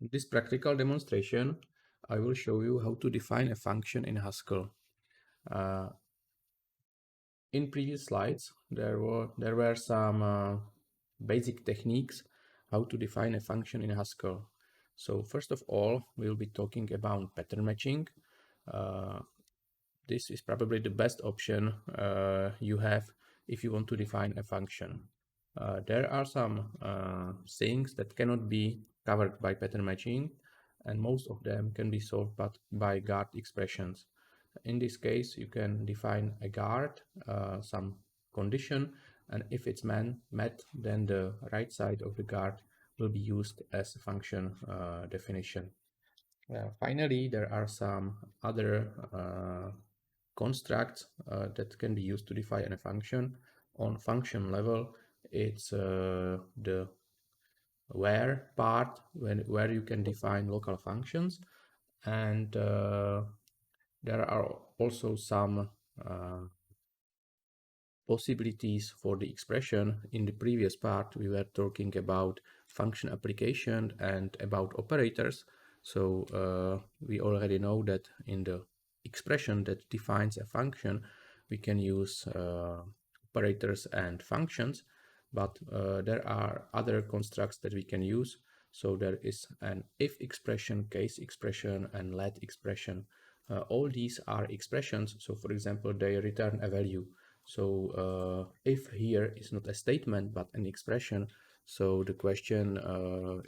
In this practical demonstration, I will show you how to define a function in Haskell. In previous slides, there were some basic techniques how to define a function in Haskell. So first of all, we'll be talking about pattern matching. This is probably the best option you have if you want to define a function. There are some things that cannot be covered by pattern matching, and most of them can be solved by guard expressions. In this case, you can define a guard, some condition, and if it's met, then the right side of the guard will be used as a function definition. Finally, there are some other constructs that can be used to define a function. On function level, it's the where part, where you can define local functions, and there are also some possibilities for the expression. In the previous part, we were talking about function application and about operators. So we already know that in the expression that defines a function, we can use operators and functions, but there are other constructs that we can use. So there is an if expression, case expression, and let expression. All these are expressions. So for example, they return a value. So if here is not a statement but an expression, so the question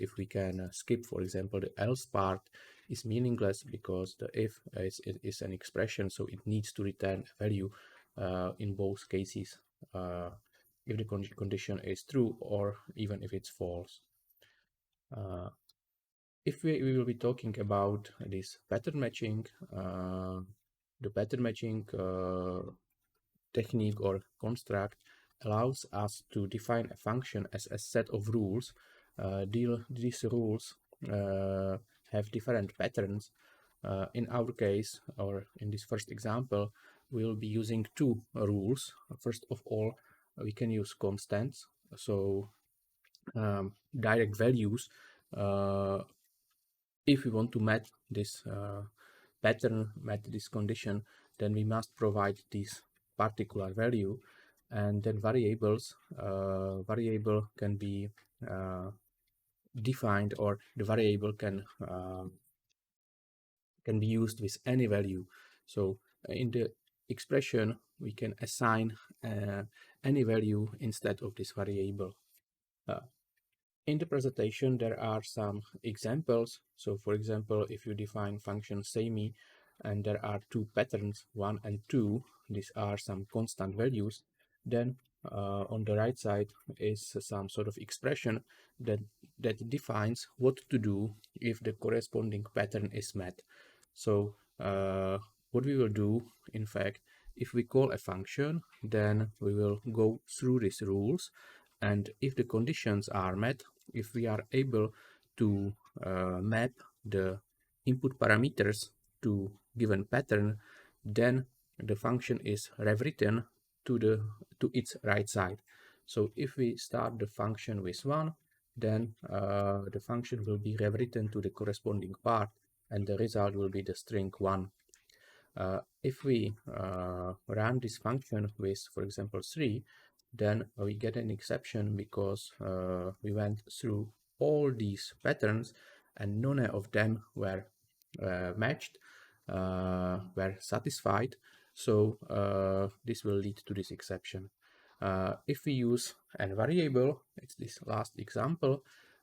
if we can skip, for example, the else part is meaningless because the if is an expression, so it needs to return a value in both cases, if the condition is true or even if it's false. If we will be talking about this pattern matching, the pattern matching technique or construct allows us to define a function as a set of rules. These rules have different patterns. In our case, or in this first example, we'll be using two rules. First of all, we can use constants, so direct values. If we want to match this pattern, match this condition, then we must provide this particular value, and then variables. Variable can be defined, or the variable can be used with any value. So in the expression, we can assign any value instead of this variable. In the presentation, there are some examples. So for example, if you define function semi and there are two patterns, 1 and 2, these are some constant values, then on the right side is some sort of expression that defines what to do if the corresponding pattern is met. So what we will do, in fact, if we call a function, then we will go through these rules, and if the conditions are met, if we are able to map the input parameters to given pattern, then the function is rewritten to its right side. So if we start the function with 1, then the function will be rewritten to the corresponding part, and the result will be the string 1. If we run this function with, for example, 3, then we get an exception because we went through all these patterns and none of them were matched, were satisfied. So this will lead to this exception. If we use a variable, it's this last example,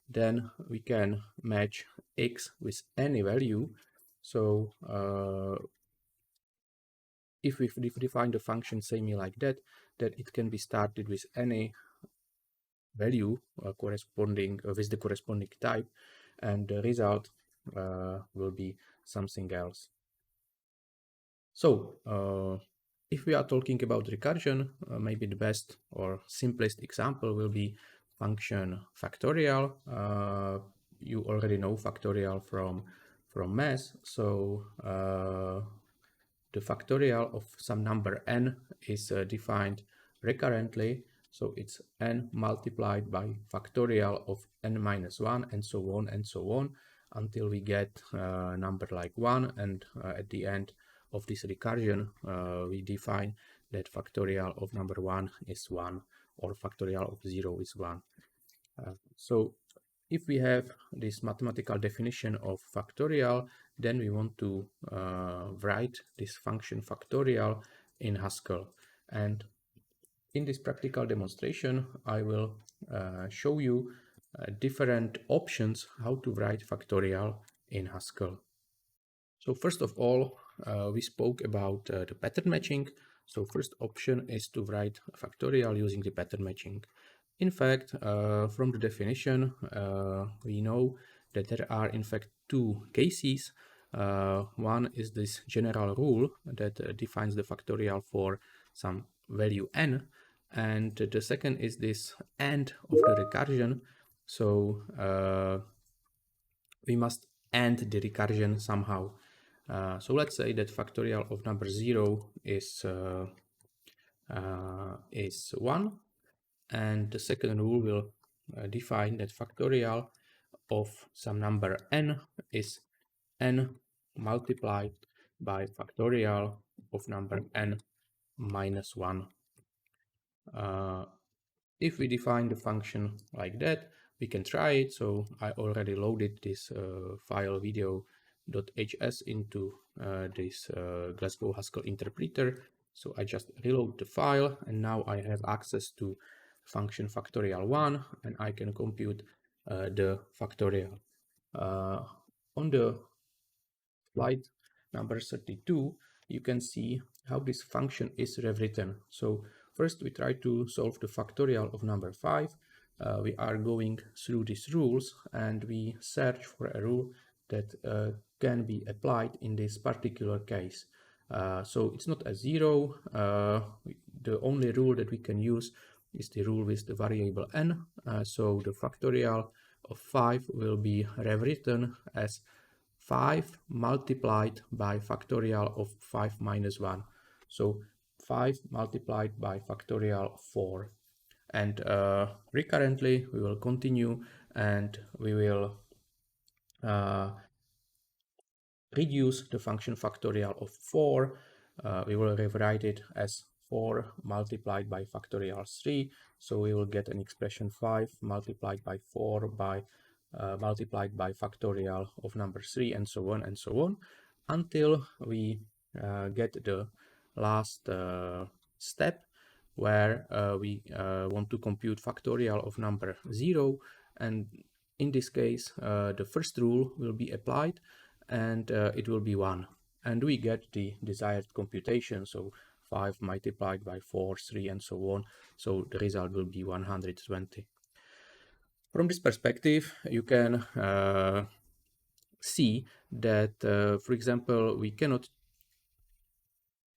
then we can match x with any value. So if we define the function semi like that, then it can be started with any value corresponding with the corresponding type, and the result will be something else. So if we are talking about recursion, maybe the best or simplest example will be function factorial. You already know factorial from math. So the factorial of some number n is defined recurrently. So it's n multiplied by factorial of n minus 1, and so on and so on. until we get a number like 1, and at the end of this recursion we define that factorial of number 1 is 1, or factorial of 0 is 1. So if we have this mathematical definition of factorial, then we want to write this function factorial in Haskell. And in this practical demonstration, I will show you different options how to write factorial in Haskell. So first of all, we spoke about the pattern matching. So first option is to write factorial using the pattern matching. In fact, from the definition, we know that there are in fact two cases. One is this general rule that defines the factorial for some value n, and the second is this end of the recursion. So we must end the recursion somehow. So let's say that factorial of number 0 is 1, and the second rule will define that factorial of some number n is n multiplied by factorial of number n minus 1. If we define the function like that, we can try it. So I already loaded this file video.hs into this Glasgow Haskell interpreter. So I just reload the file, and now I have access to function factorial 1, and I can compute the factorial. On the slide number 32, you can see how this function is rewritten. So first we try to solve the factorial of number 5. We are going through these rules, and we search for a rule that can be applied in this particular case. So it's not a 0. The only rule that we can use is the rule with the variable n. So the factorial of 5 will be rewritten as 5 multiplied by factorial of 5 minus 1. So 5 multiplied by factorial 4. And recurrently we will continue, and we will reduce the function factorial of 4. We will rewrite it as 4 multiplied by factorial 3. So we will get an expression 5 multiplied by 4 by multiplied by factorial of number 3, and so on, until we get the last step, where we want to compute factorial of number 0. And in this case, the first rule will be applied, and it will be 1. And we get the desired computation. So 5 multiplied by 4, 3, and so on. So the result will be 120. From this perspective, you can see that, for example, we cannot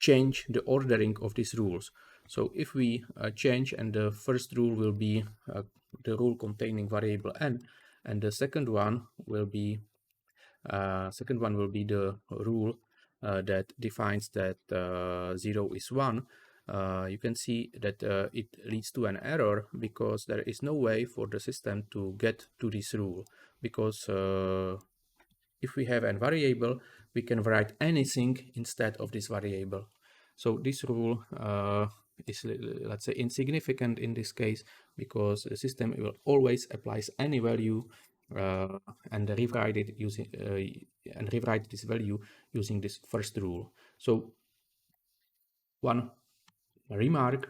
change the ordering of these rules. So if we change, and the first rule will be the rule containing variable n, and the second one will be the rule that defines that 0 is 1, you can see that it leads to an error, because there is no way for the system to get to this rule, because if we have a variable, we can write anything instead of this variable. So this rule is, let's say, insignificant in this case, because the system will always apply any value and rewrite it using and rewrite this value using this first rule. So one remark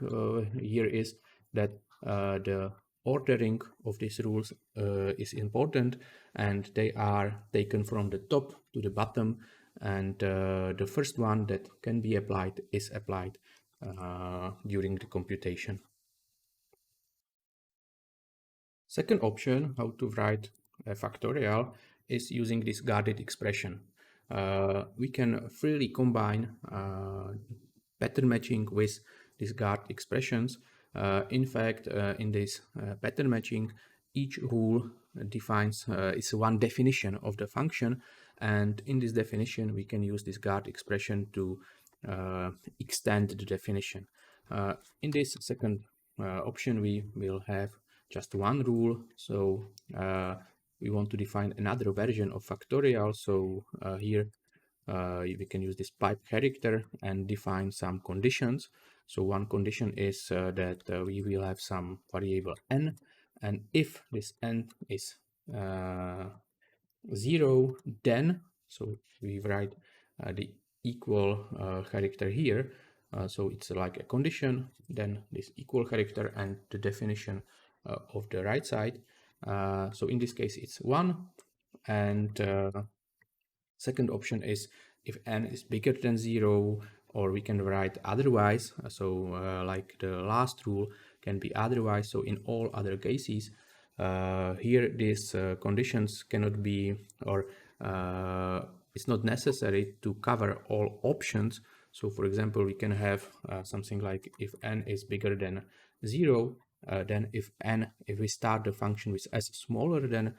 here is that the ordering of these rules is important, and they are taken from the top to the bottom, and the first one that can be applied is applied during the computation. Second option, how to write a factorial, is using this guarded expression. We can freely combine pattern matching with these guard expressions. In fact, in this pattern matching, each rule defines is one definition of the function, and in this definition we can use this guard expression to extend the definition. In this second option, we will have just one rule. So we want to define another version of factorial, so here we can use this pipe character and define some conditions. So one condition is that we will have some variable n, and if this n is 0, then, so we write the equal character here. So it's like a condition, then this equal character and the definition of the right side. So in this case, it's 1. And second option is if n is bigger than 0, or we can write otherwise. So like the last rule can be otherwise. So in all other cases, here these conditions cannot be, or it's not necessary to cover all options. So for example, we can have something like if n is bigger than 0, then if we start the function with s smaller than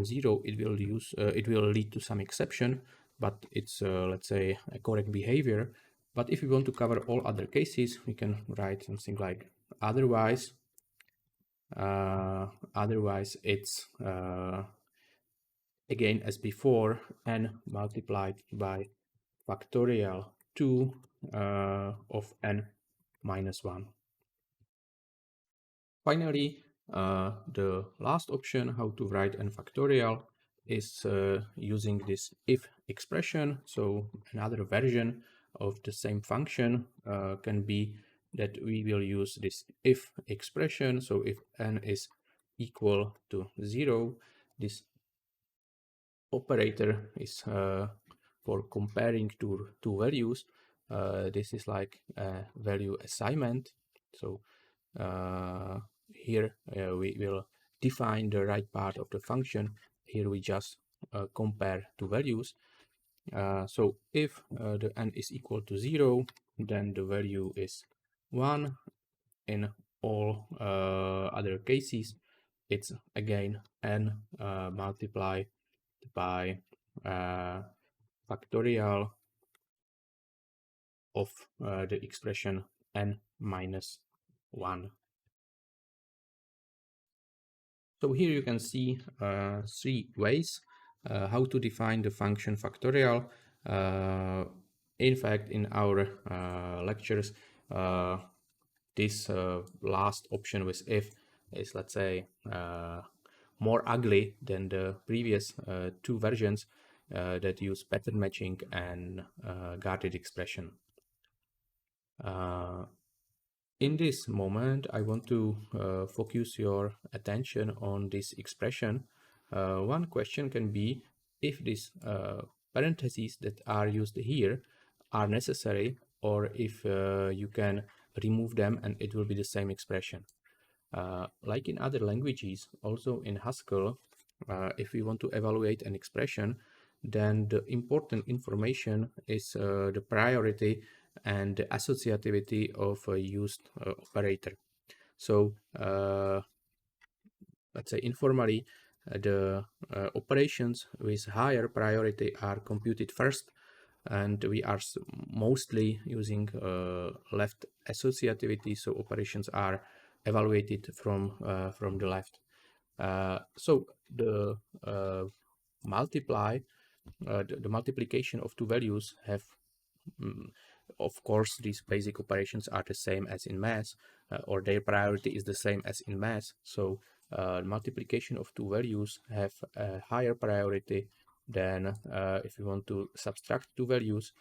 0, it will lead to some exception, but it's let's say a correct behavior. But if we want to cover all other cases, we can write something like otherwise. Otherwise, it's again as before, n multiplied by factorial 2 of n minus 1. Finally, the last option, how to write n factorial, is using this if expression. So another version of the same function can be that we will use this if expression. So if n is equal to 0, this operator is for comparing two values. This is like a value assignment. So here we will define the right part of the function. Here we just compare two values. So if the n is equal to 0, then the value is 1. In all other cases, it's again n multiplied by factorial of the expression n minus 1. So here you can see 3 ways how to define the function factorial. In fact, in our lectures, this last option with if is, let's say, more ugly than the previous 2 versions that use pattern matching and guarded expression. In this moment, I want to focus your attention on this expression. One question can be if these parentheses that are used here are necessary, or if you can remove them and it will be the same expression. Like in other languages, also in Haskell, if we want to evaluate an expression, then the important information is the priority and the associativity of a used operator. So let's say informally, the operations with higher priority are computed first, and we are mostly using left associativity, so operations are evaluated from the left. So the the multiplication of two values have, of course, these basic operations are the same as in math, or their priority is the same as in math. So multiplication of two values have a higher priority than if you want to subtract two values.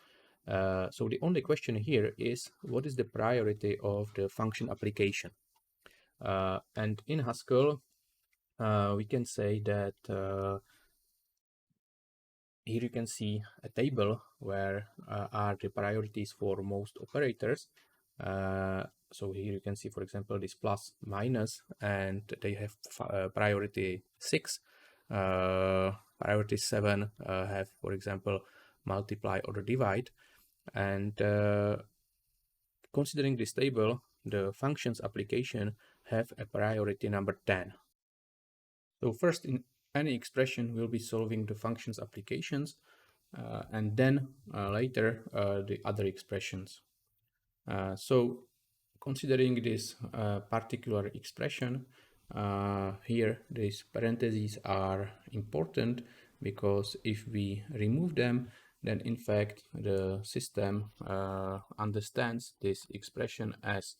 So the only question here is, what is the priority of the function application? And in Haskell, we can say that here you can see a table where are the priorities for most operators. So here you can see, for example, this plus, minus, and they have priority 6. Priority 7 have, for example, multiply or divide. And considering this table, the functions application have a priority number 10. So first, in any expression, we'll be solving the functions applications, and then later the other expressions. So considering this particular expression, here these parentheses are important because if we remove them, then in fact the system understands this expression as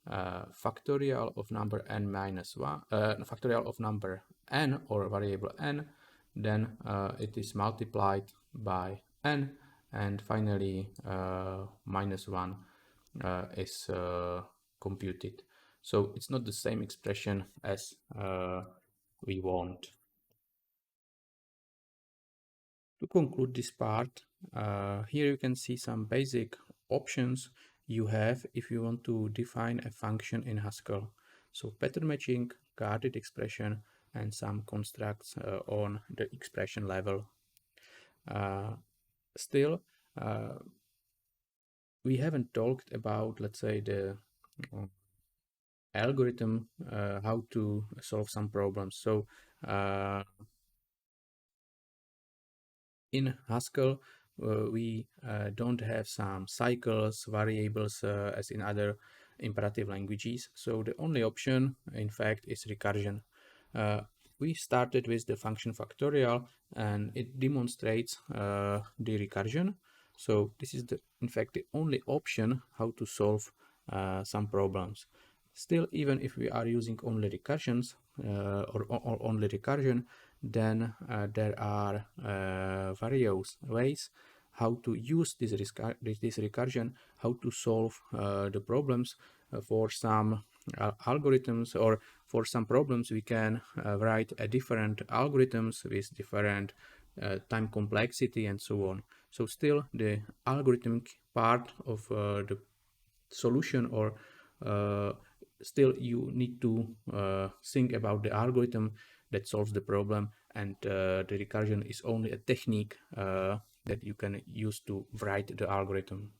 factorial of number n minus 1, factorial of number n or variable n, then it is multiplied by n, and finally minus 1 is computed. So it's not the same expression as we want. To conclude this part, here you can see some basic options you have if you want to define a function in Haskell. So pattern matching, guarded expression, and some constructs on the expression level. Still, we haven't talked about, let's say, the algorithm, how to solve some problems. So in Haskell, we don't have some cycles, variables as in other imperative languages. So the only option, in fact, is recursion. We started with the function factorial, and it demonstrates the recursion. So this is in fact the only option how to solve some problems. Still, even if we are using only recursions or only recursion, then there are various ways how to use this recursion, how to solve the problems for some algorithms, or for some problems we can write a different algorithms with different time complexity and so on. So still the algorithmic part of the solution, or still you need to think about the algorithm that solves the problem, and the recursion is only a technique that you can use to write the algorithm.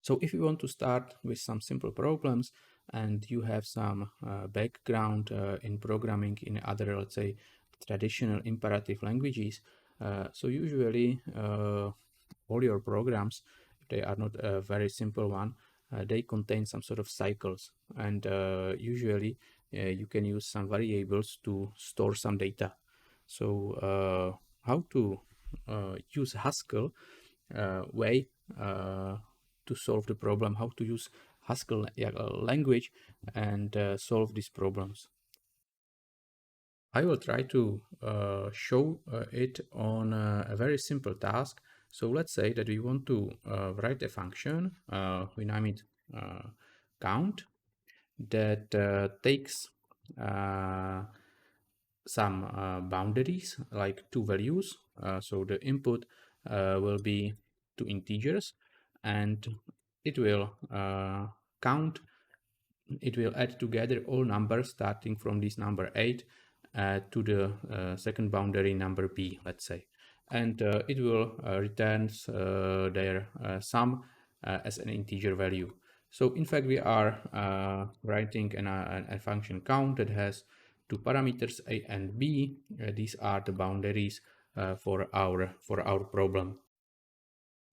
So if you want to start with some simple problems and you have some background in programming in other, let's say, traditional imperative languages, so usually all your programs, if they are not a very simple one, they contain some sort of cycles, and usually you can use some variables to store some data. So how to use Haskell way to solve the problem, how to use Haskell language and solve these problems. I will try to show it on a very simple task. So let's say that we want to write a function, we name it count, that takes some boundaries like two values. So the input will be two integers, and it will count, it will add together all numbers starting from this number 8 to the second boundary number b, let's say, and it will returns their sum as an integer value. So in fact we are writing a function count that has two parameters a and b. These are the boundaries for our problem.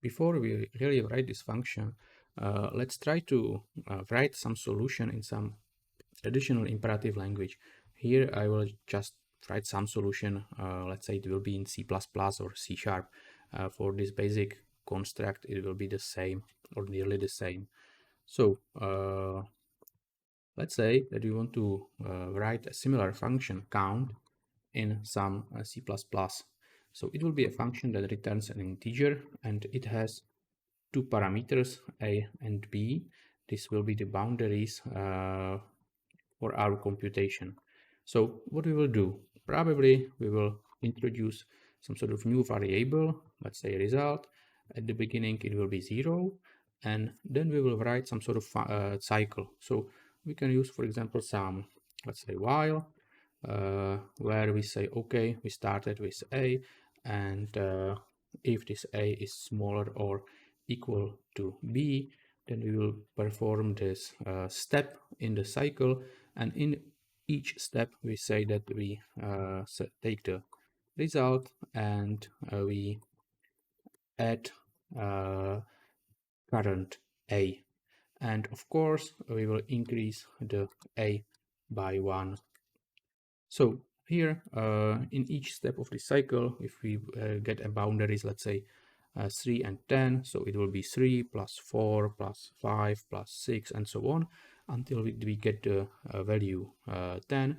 Before we really write this function, let's try to write some solution in some traditional imperative language. Here I will just write some solution, let's say it will be in C++ or C#. For this basic construct it will be the same or nearly the same. So let's say that we want to write a similar function count in some C++. So it will be a function that returns an integer, and it has two parameters a and b. This will be the boundaries for our computation. So what we will do, probably we will introduce some sort of new variable, let's say result. At the beginning it will be 0, and then we will write some sort of cycle. So we can use, for example, some, let's say, while, where we say, okay, we started with a, and if this a is smaller or equal to b, then we will perform this step in the cycle, and in each step we say that we take the result and we add current a, and of course we will increase the a by 1. So here in each step of the cycle, if we get a boundaries, let's say 3 and 10, so it will be 3 plus 4 plus 5 plus 6 and so on until we get the value 10.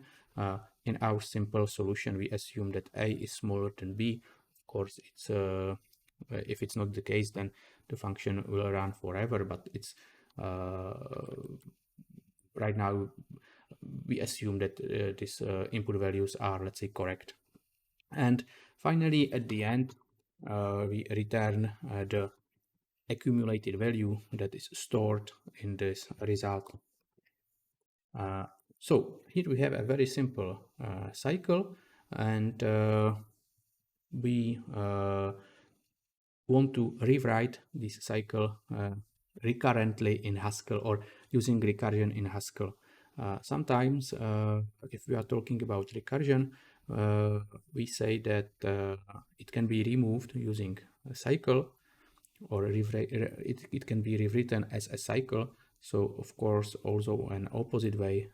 In our simple solution, we assume that a is smaller than b. Of course, it's if it's not the case, then the function will run forever, but it's right now we assume that these input values are, let's say, correct. And finally, at the end, we return the accumulated value that is stored in this result. So here we have a very simple cycle, and we want to rewrite this cycle recurrently in Haskell or using recursion in Haskell. Sometimes, if we are talking about recursion, we say that it can be removed using a cycle, or it can be rewritten as a cycle. So, of course, also an opposite way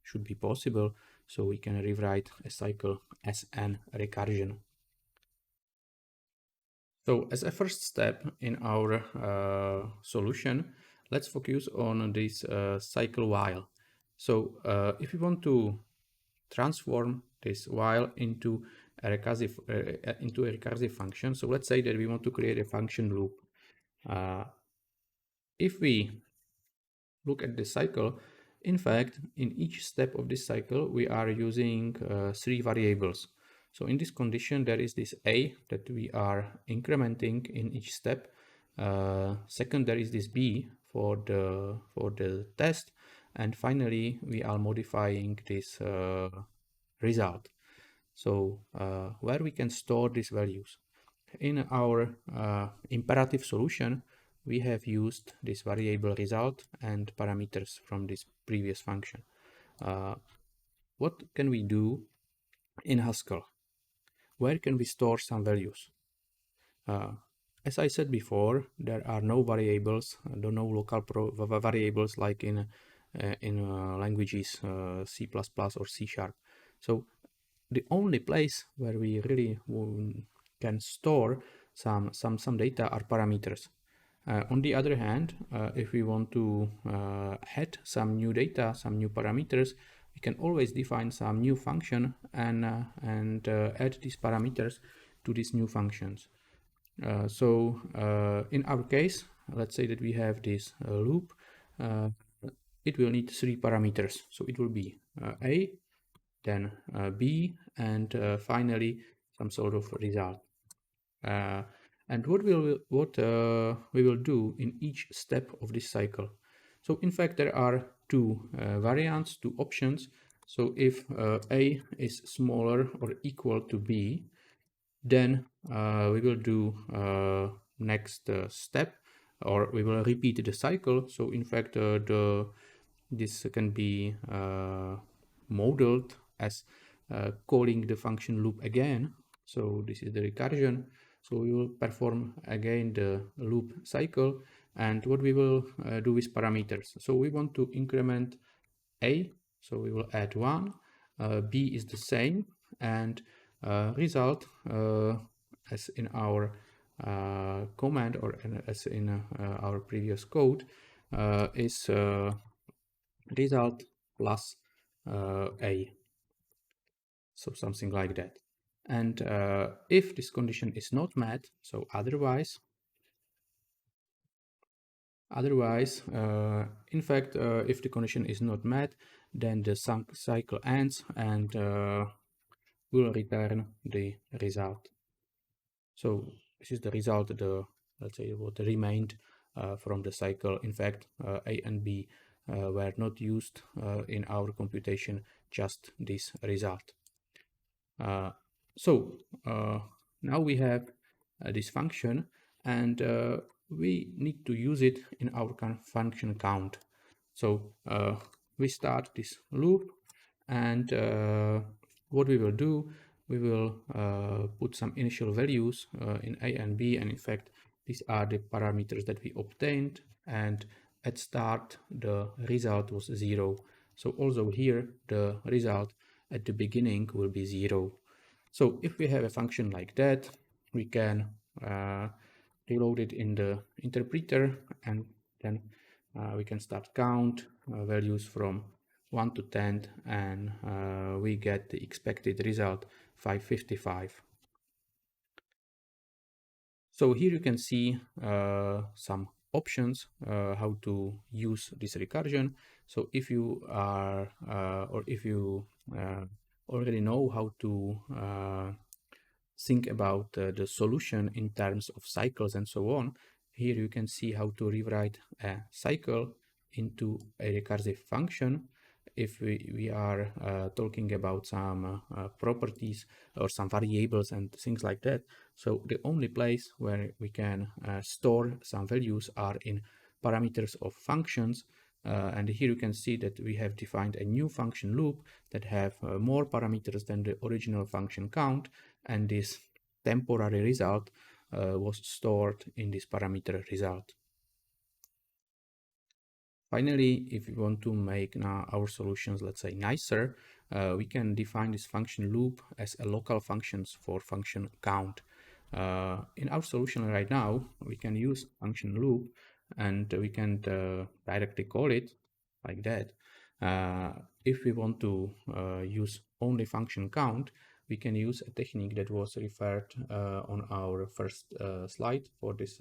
should be possible. So we can rewrite a cycle as an recursion. So as a first step in our solution, let's focus on this cycle while. So if we want to transform this while into a recursive function, so let's say that we want to create a function loop. If we look at the cycle, in fact, in each step of this cycle, we are using 3 variables. So in this condition, there is this a that we are incrementing in each step. Second, there is this b for the test, and finally, we are modifying this result. So where we can store these values. In our imperative solution, we have used this variable result and parameters from this previous function. What can we do in Haskell? Where can we store some values? As I said before, there are no variables, no local variables like in languages C++ or C#. So the only place where we really can store some data are parameters. On the other hand, if we want to add some new data, some new parameters, we can always define some new function and add these parameters to these new functions. So in our case, let's say that we have this loop. It will need 3 parameters. So it will be a, then b, and finally some sort of result. And what we will do in each step of this cycle. So in fact, there are two variants, two options. So if a is smaller or equal to b, then we will do next step, or we will repeat the cycle. So in fact, this can be modeled as calling the function loop again. So this is the recursion. So we will perform again the loop cycle, and what we will do with parameters. So we want to increment a, so we will add 1, b is the same, and result as in our command, or as in our previous code, is result plus a, so something like that. And if this condition is not met, so otherwise, in fact, if the condition is not met, then the cycle ends and will return the result. So this is the result, let's say what remained from the cycle. In fact, a and b were not used in our computation, just this result. So now we have this function, and we need to use it in our function count. So we start this loop, and what we will do, we will put some initial values in a and b, and in fact these are the parameters that we obtained, and at start the result was 0. So also here, the result at the beginning will be 0. So if we have a function like that, we can reload it in the interpreter, and then we can start count values from 1 to 10, and we get the expected result 555. So here you can see some options how to use this recursion. So if you are or if you already know how to think about the solution in terms of cycles and so on, here you can see how to rewrite a cycle into a recursive function. If we are talking about some properties or some variables and things like that, so the only place where we can store some values are in parameters of functions. And here you can see that we have defined a new function loop that have more parameters than the original function count, and this temporary result was stored in this parameter result. Finally, if we want to make now our solutions, let's say, nicer, we can define this function loop as a local functions for function count. In our solution right now, we can use function loop, and we can directly call it like that. If we want to use only function count, we can use a technique that was referred on our first slide for this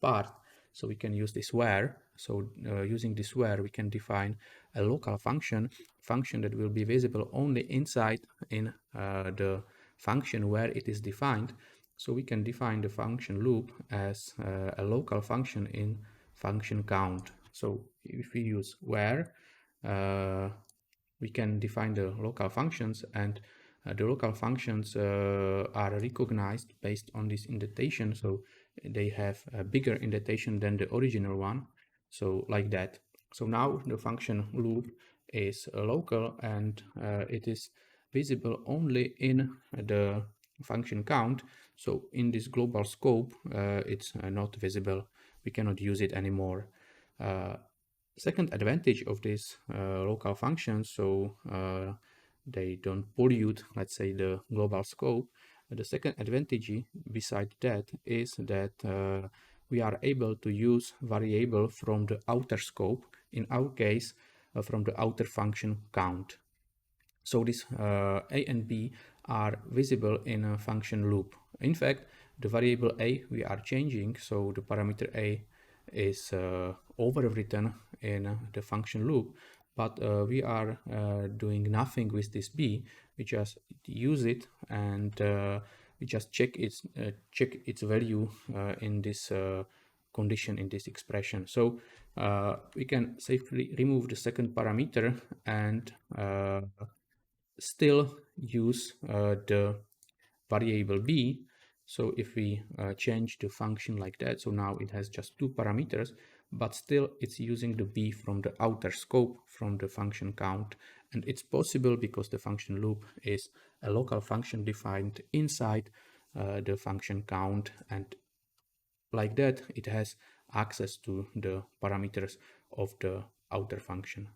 part. So we can use this where. So using this where, we can define a local function that will be visible only inside in the function where it is defined. So we can define the function loop as a local function in function count. So if we use where, we can define the local functions, and the local functions are recognized based on this indentation. So they have a bigger indentation than the original one. So like that. So now the function loop is local, and it is visible only in the function count. So in this global scope, it's not visible. We cannot use it anymore. Second advantage of these local functions, so they don't pollute, let's say, the global scope. The second advantage beside that is that we are able to use variable from the outer scope, in our case, from the outer function count. So this a and b are visible in a function loop. In fact, the variable a we are changing, so the parameter a is overwritten in the function loop, but we are doing nothing with this b. We just use it, and we just check its value in this condition, in this expression. So we can safely remove the second parameter and still use the variable b. So if we change the function like that, so now it has just two parameters, but still it's using the b from the outer scope, from the function count. And it's possible because the function loop is a local function defined inside the function count, and like that it has access to the parameters of the outer function.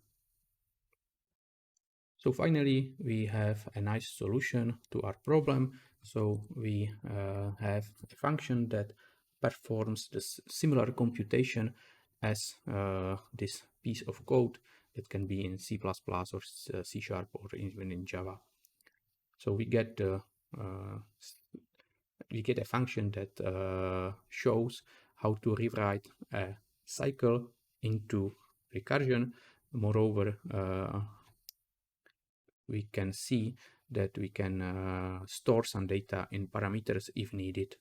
So finally, we have a nice solution to our problem. So we have a function that performs this similar computation as this piece of code that can be in C++ or C# or even in Java. So we get a function that shows how to rewrite a cycle into recursion. Moreover, we can see that we can store some data in parameters if needed.